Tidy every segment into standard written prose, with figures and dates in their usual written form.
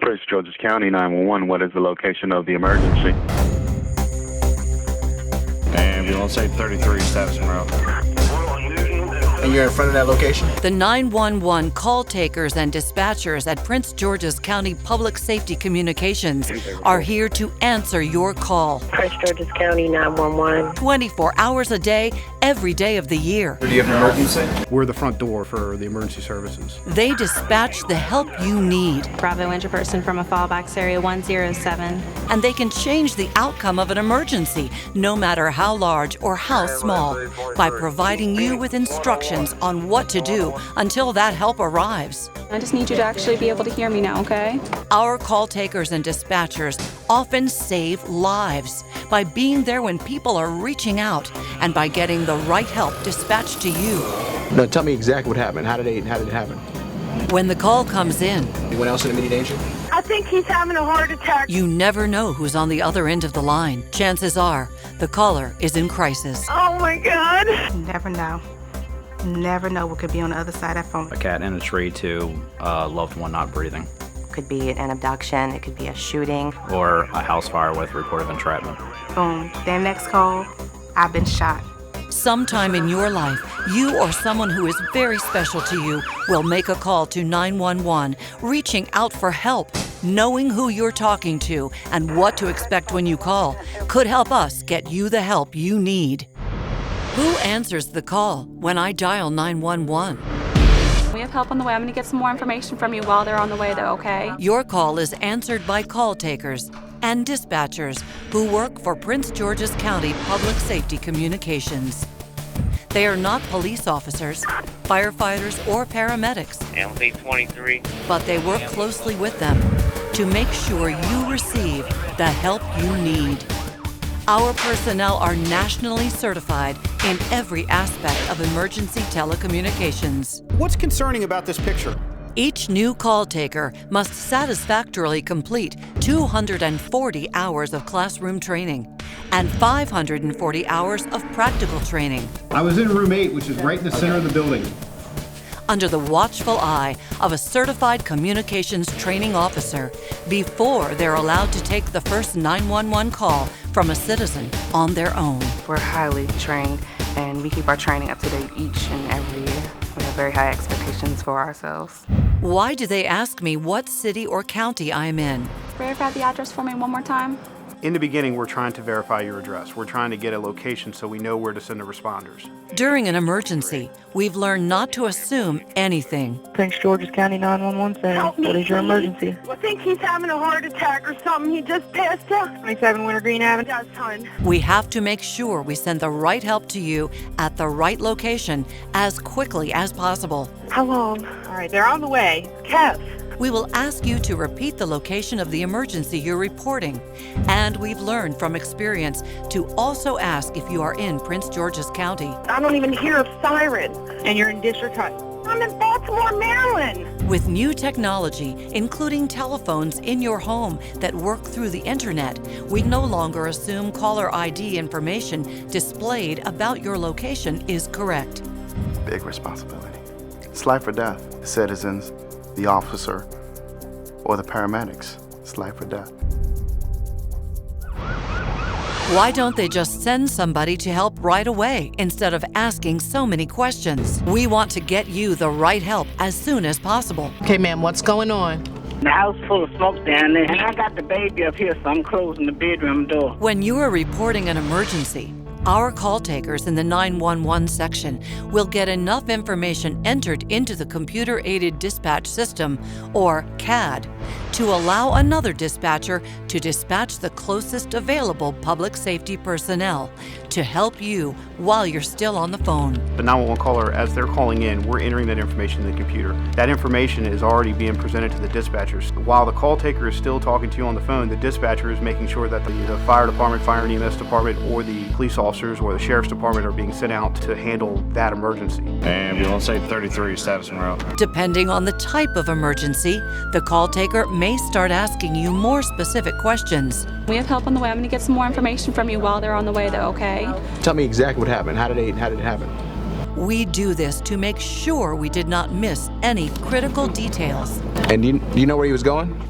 Prince George's County 911. What is the location of the emergency? Ambulance 833, Stafford Road. And you're in front of that location? The 911 call takers and dispatchers at Prince George's County Public Safety Communications are here to answer your call. Prince George's County 911. 24 hours a day, every day of the year. Do you have an emergency? We're the front door for the emergency services. They dispatch the help you need. Bravo injured person from a fallbacks area 107. And they can change the outcome of an emergency, no matter how large or how small, by providing you with instructions on what to do until that help arrives. I just need you to actually be able to hear me now, okay? Our call takers and dispatchers often save lives by being there when people are reaching out and by getting the right help dispatched to you. No, tell me exactly what happened. How did it happen? When the call comes in, Anyone else in immediate danger? I think he's having a heart attack. you never know who's on the other end of the line. Chances are the caller is in crisis. Oh my God. Never know. Never know what could be on the other side of that phone. A cat in a tree to a loved one not breathing. Could be an abduction, it could be a shooting. Or a house fire with report of entrapment. Boom. Their next call, I've been shot. Sometime in your life, you or someone who is very special to you will make a call to 911, reaching out for help. Knowing who you're talking to and what to expect when you call could help us get you the help you need. Who answers the call when I dial 911? We have help on the way. I'm going to get some more information from you while they're on the way, though, okay? Your call is answered by call takers and dispatchers who work for Prince George's County Public Safety Communications. They are not police officers, firefighters, or paramedics. LP23. But they work closely with them to make sure you receive the help you need. Our personnel are nationally certified in every aspect of emergency telecommunications. What's concerning about this picture? Each new call taker must satisfactorily complete 240 hours of classroom training and 540 hours of practical training. I was in room 8, which is right in the center of the building. Under the watchful eye of a certified communications training officer before they're allowed to take the first 911 call from a citizen on their own. We're highly trained, and we keep our training up to date each and every year. We have very high expectations for ourselves. Why do they ask me what city or county I'm in? Verify the address for me one more time. In the beginning, we're trying to verify your address. We're trying to get a location so we know where to send the responders. During an emergency, we've learned not to assume anything. Prince George's County 911 Center. What is your emergency? I think he's having a heart attack or something. He just passed out. 27 Winter Green Avenue. Yes, hon. We have to make sure we send the right help to you at the right location as quickly as possible. How long? All right, they're on the way. Kev. We will ask you to repeat the location of the emergency you're reporting. And we've learned from experience to also ask if you are in Prince George's County. I don't even hear a siren. And you're in District Hut. I'm in Baltimore, Maryland. With new technology, including telephones in your home that work through the internet, we no longer assume caller ID information displayed about your location is correct. Big responsibility. It's life or death. The citizens, the officer, or the paramedics. It's life or death. Why don't they just send somebody to help right away instead of asking so many questions? We want to get you the right help as soon as possible. Okay, ma'am, what's going on? The house full of smoke down there, and I got the baby up here, so I'm closing the bedroom door. When you are reporting an emergency, our call takers in the 911 section will get enough information entered into the computer-aided dispatch system, or CAD, to allow another dispatcher to dispatch the closest available public safety personnel to help you while you're still on the phone. The 911 caller, as they're calling in, we're entering that information in the computer. That information is already being presented to the dispatchers. While the call taker is still talking to you on the phone, the dispatcher is making sure that the fire department, fire and EMS department, or the police officers or the sheriff's department are being sent out to handle that emergency. Ambulance 833, Stafford Road. Depending on the type of emergency, the call taker may start asking you more specific questions. We have help on the way. I'm going to get some more information from you while they're on the way, though, okay? Tell me exactly what happened. How did it happen? We do this to make sure we did not miss any critical details. And do you know where he was going?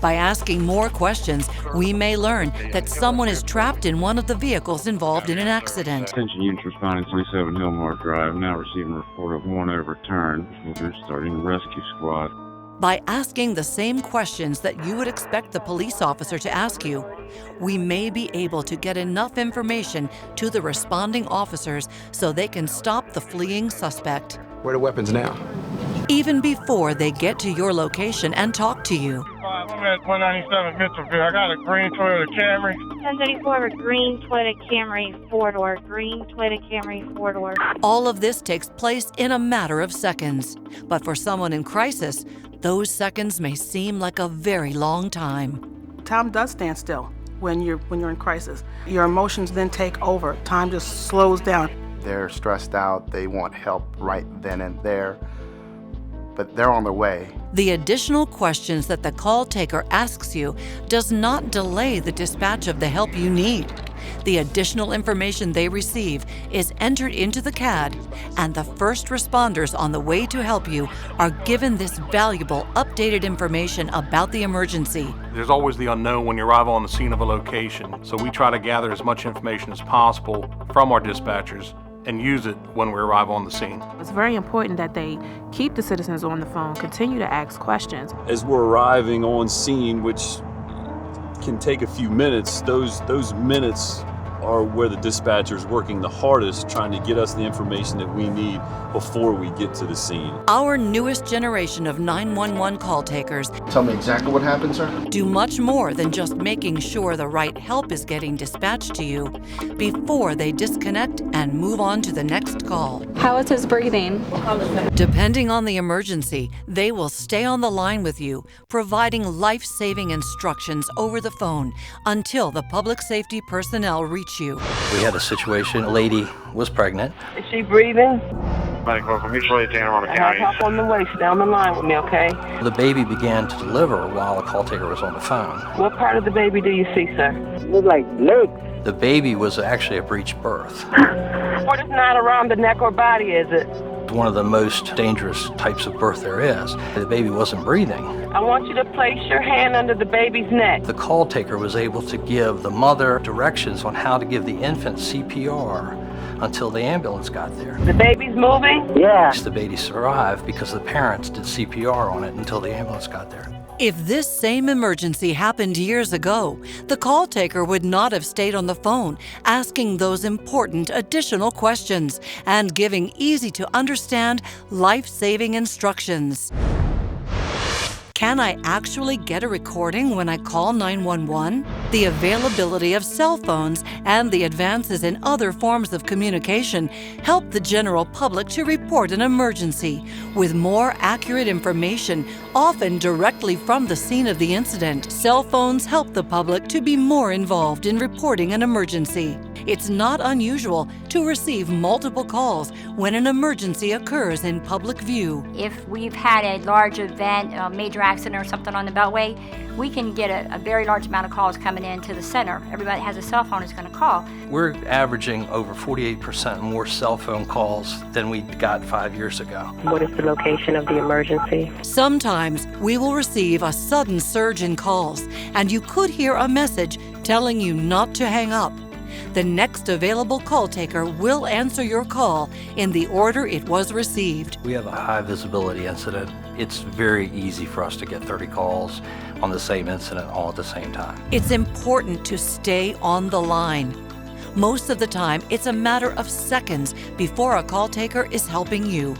By asking more questions, we may learn that someone is trapped in one of the vehicles involved in an accident. Attention units responding 27 Hillmore Drive, now receiving a report of one overturned. We're starting a rescue squad. By asking the same questions that you would expect the police officer to ask you, we may be able to get enough information to the responding officers so they can stop the fleeing suspect. Where are the weapons now? Even before they get to your location and talk to you. I'm at 197 Mitchellville. I got a green Toyota Camry. 1034 a green Toyota Camry 4-door. Green Toyota Camry 4-door. All of this takes place in a matter of seconds. But for someone in crisis, those seconds may seem like a very long time. Time does stand still when you're in crisis. Your emotions then take over. Time just slows down. They're stressed out. They want help right then and there. But they're on their way. The additional questions that the call taker asks you does not delay the dispatch of the help you need. The additional information they receive is entered into the CAD, and the first responders on the way to help you are given this valuable, updated information about the emergency. There's always the unknown when you arrive on the scene of a location, so we try to gather as much information as possible from our dispatchers and use it when we arrive on the scene. It's very important that they keep the citizens on the phone, continue to ask questions. As we're arriving on scene, which can take a few minutes, those minutes are where the dispatcher's working the hardest, trying to get us the information that we need before we get to the scene. Our newest generation of 911 call takers Tell me exactly what happened, sir. do much more than just making sure the right help is getting dispatched to you before they disconnect and move on to the next call. How is his breathing? Depending on the emergency, they will stay on the line with you, providing life-saving instructions over the phone until the public safety personnel reach you. We had a situation, a lady was pregnant. Is she breathing? Medical from East Lake, Anne Arundel I have County. help on the way. Stay on the line with me, okay? The baby began to deliver while the call taker was on the phone. What part of the baby do you see, sir? Look like legs. The baby was actually a breech birth. What is not around the neck or body, is it? One of the most dangerous types of birth there is. The baby wasn't breathing. I want you to place your hand under the baby's neck. The call taker was able to give the mother directions on how to give the infant CPR until the ambulance got there. The baby's moving? Yeah. The baby survived because the parents did CPR on it until the ambulance got there. If this same emergency happened years ago, the call taker would not have stayed on the phone asking those important additional questions and giving easy-to-understand, life-saving instructions. Can I actually get a recording when I call 911? The availability of cell phones and the advances in other forms of communication help the general public to report an emergency with more accurate information, often directly from the scene of the incident. Cell phones help the public to be more involved in reporting an emergency. It's not unusual to receive multiple calls when an emergency occurs in public view. If we've had a large event, a major accident or something on the Beltway, we can get a very large amount of calls coming into the center. Everybody that has a cell phone is going to call. We're averaging over 48% more cell phone calls than we got 5 years ago. What is the location of the emergency? Sometimes we will receive a sudden surge in calls, and you could hear a message telling you not to hang up. The next available call taker will answer your call in the order it was received. We have a high visibility incident. It's very easy for us to get 30 calls on the same incident all at the same time. It's important to stay on the line. Most of the time, it's a matter of seconds before a call taker is helping you.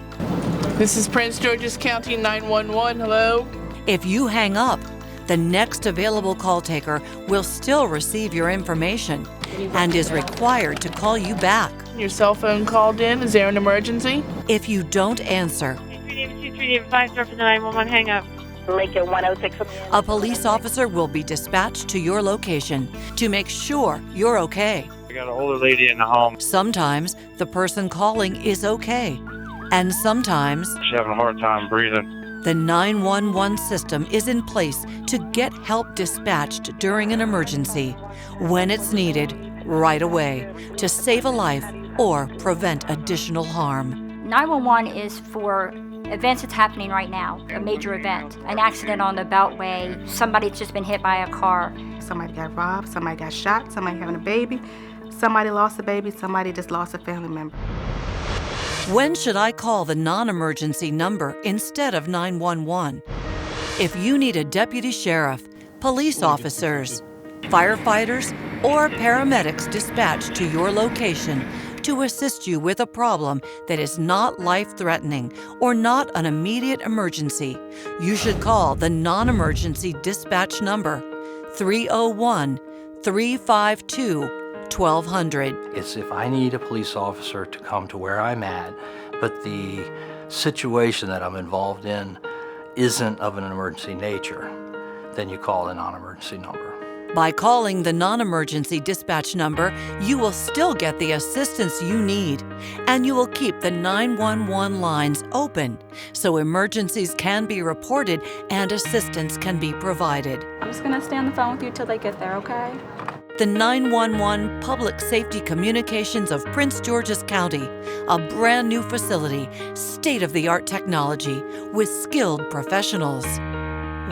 This is Prince George's County 911. Hello? If you hang up, the next available call taker will still receive your information and is required to call you back. Your cell phone called in. Is there an emergency? If you don't answer, 3-5 for the 911 hang up. Lincoln 106. a police officer will be dispatched to your location to make sure you're okay. I got an older lady in the home. Sometimes the person calling is okay, and sometimes She's having a hard time breathing. the 911 system is in place to get help dispatched during an emergency when it's needed right away to save a life or prevent additional harm. 911 is for events that's happening right now, a major event, an accident on the Beltway, somebody's just been hit by a car. Somebody got robbed, somebody got shot, somebody having a baby, somebody lost a baby, somebody just lost a family member. When should I call the non-emergency number instead of 911? If you need a deputy sheriff, police officers, firefighters, or paramedics dispatched to your location to assist you with a problem that is not life-threatening or not an immediate emergency, you should call the non-emergency dispatch number 301-352-1200. It's if I need a police officer to come to where I'm at, but the situation that I'm involved in isn't of an emergency nature, then you call the non-emergency number. By calling the non-emergency dispatch number, you will still get the assistance you need, and you will keep the 911 lines open so emergencies can be reported and assistance can be provided. I'm just gonna stay on the phone with you till they get there, okay? The 911 Public Safety Communications of Prince George's County, a brand new facility, state-of-the-art technology with skilled professionals.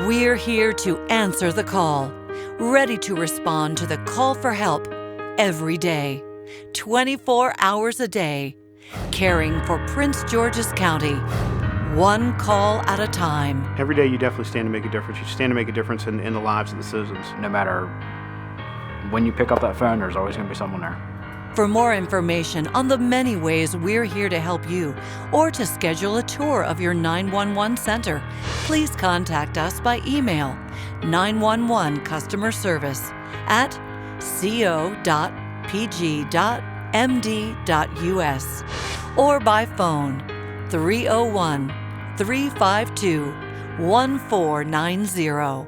We're here to answer the call, ready to respond to the call for help every day, 24 hours a day, caring for Prince George's County, one call at a time. Every day you definitely stand to make a difference. You stand to make a difference in the lives of the citizens. No matter when you pick up that phone, there's always going to be someone there. For more information on the many ways we're here to help you, or to schedule a tour of your 911 center, please contact us by email 911customer service@co.pg.md.us or by phone 301-352-1490.